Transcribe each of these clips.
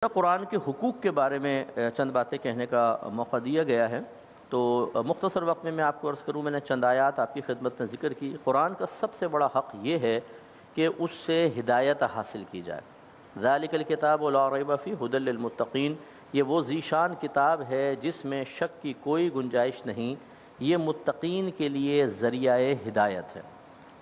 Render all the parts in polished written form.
قرآن کے حقوق کے بارے میں چند باتیں کہنے کا موقع دیا گیا ہے، تو مختصر وقت میں آپ کو عرض کروں، میں نے چند آیات آپ کی خدمت میں ذکر کی۔ قرآن کا سب سے بڑا حق یہ ہے کہ اس سے ہدایت حاصل کی جائے۔ ذالک الکتاب لا ریب فیہ ھدی للمتقین، یہ وہ ذیشان کتاب ہے جس میں شک کی کوئی گنجائش نہیں، یہ متقین کے لیے ذریعہ ہدایت ہے۔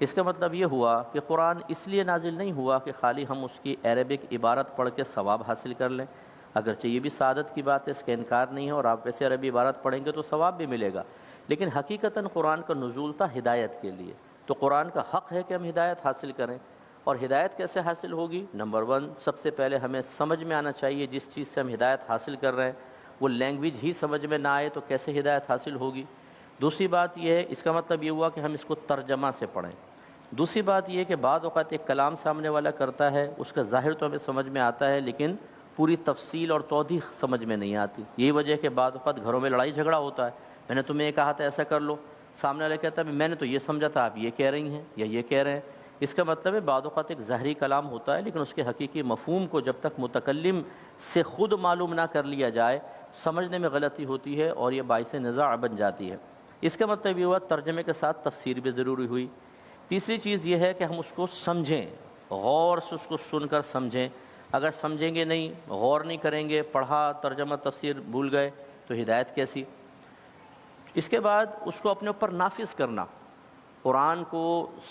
اس کا مطلب یہ ہوا کہ قرآن اس لیے نازل نہیں ہوا کہ خالی ہم اس کی عربک عبارت پڑھ کے ثواب حاصل کر لیں، اگرچہ یہ بھی سعادت کی بات ہے، اس کا انکار نہیں ہے، اور آپ ویسے عربی عبارت پڑھیں گے تو ثواب بھی ملے گا، لیکن حقیقتاً قرآن کا نزول تھا ہدایت کے لیے۔ تو قرآن کا حق ہے کہ ہم ہدایت حاصل کریں، اور ہدایت کیسے حاصل ہوگی؟ نمبر 1، سب سے پہلے ہمیں سمجھ میں آنا چاہیے جس چیز سے ہم ہدایت حاصل کر رہے ہیں وہ لینگویج ہی سمجھ میں نہ آئے تو کیسے ہدایت حاصل ہوگی۔ دوسری بات یہ ہے، اس کا مطلب یہ ہوا کہ ہم اس کو ترجمہ سے پڑھیں۔ دوسری بات یہ کہ بعض اوقات ایک کلام سامنے والا کرتا ہے، اس کا ظاہر تو ہمیں سمجھ میں آتا ہے لیکن پوری تفصیل اور توضیح سمجھ میں نہیں آتی۔ یہی وجہ ہے کہ بعض اوقات گھروں میں لڑائی جھگڑا ہوتا ہے، میں نے تمہیں یہ کہا تھا ایسا کر لو، سامنے والا کہتا ہے میں نے تو یہ سمجھا تھا، آپ یہ کہہ رہی ہیں یا یہ کہہ رہے ہیں۔ اس کا مطلب ہے بعض اوقات ایک ظاہری کلام ہوتا ہے لیکن اس کے حقیقی مفہوم کو جب تک متکلم سے خود معلوم نہ کر لیا جائے سمجھنے میں غلطی ہوتی ہے اور یہ باعث نزاع بن جاتی ہے۔ اس کا مطلب یہ ہوا ترجمے کے ساتھ تفسیر بھی ضروری ہوئی۔ تیسری چیز یہ ہے کہ ہم اس کو سمجھیں، غور سے اس کو سن کر سمجھیں۔ اگر سمجھیں گے نہیں، غور نہیں کریں گے، پڑھا ترجمہ تفسیر بھول گئے تو ہدایت کیسی؟ اس کے بعد اس کو اپنے اوپر نافذ کرنا، قرآن کو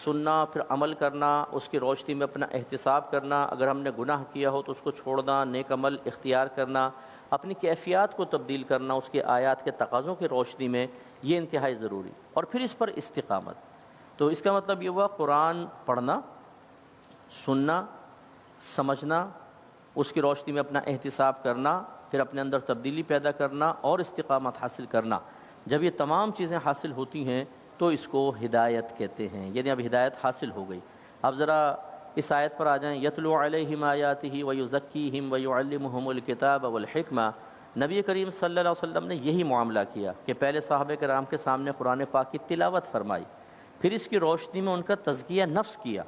سننا، پھر عمل کرنا، اس کی روشنی میں اپنا احتساب کرنا، اگر ہم نے گناہ کیا ہو تو اس کو چھوڑنا، نیک عمل اختیار کرنا، اپنی کیفیات کو تبدیل کرنا اس کے آیات کے تقاضوں کی روشنی میں، یہ انتہائی ضروری۔ اور پھر اس پر استقامت۔ تو اس کا مطلب یہ ہوا قرآن پڑھنا، سننا، سمجھنا، اس کی روشنی میں اپنا احتساب کرنا، پھر اپنے اندر تبدیلی پیدا کرنا اور استقامت حاصل کرنا۔ جب یہ تمام چیزیں حاصل ہوتی ہیں تو اس کو ہدایت کہتے ہیں، یعنی اب ہدایت حاصل ہو گئی۔ اب ذرا اس آیت پر آ جائیں، یتلو علیہم آیاتہ ویزکیہم ویعلمہم الکتاب والحکمہ۔ نبی کریم صلی اللہ علیہ وسلم نے یہی معاملہ کیا کہ پہلے صحابہ کرام کے سامنے قرآن پاک کی تلاوت فرمائی، پھر اس کی روشنی میں ان کا تزکیہ نفس کیا،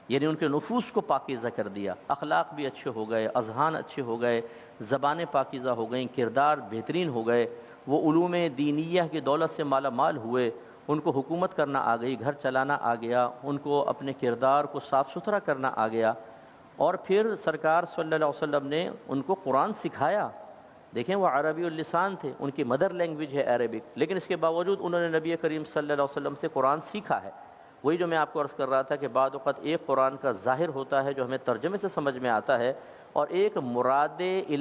یعنی ان کے نفوس کو پاکیزہ کر دیا، اخلاق بھی اچھے ہو گئے، اذہان اچھے ہو گئے، زبانیں پاکیزہ ہو گئیں، کردار بہترین ہو گئے، وہ علوم دینیہ کی دولت سے مالا مال ہوئے، ان کو حکومت کرنا آ گئی، گھر چلانا آ گیا، ان کو اپنے کردار کو صاف ستھرا کرنا آ گیا، اور پھر سرکار صلی اللہ علیہ وسلم نے ان کو قرآن سکھایا۔ دیکھیں وہ عربی اللسان تھے، ان کی مدر لینگویج ہے عربک، لیکن اس کے باوجود انہوں نے نبی کریم صلی اللہ علیہ وسلم سے قرآن سیکھا ہے۔ وہی جو میں آپ کو عرض کر رہا تھا کہ بعض اوقات ایک قرآن کا ظاہر ہوتا ہے جو ہمیں ترجمے سے سمجھ میں آتا ہے، اور ایک مراد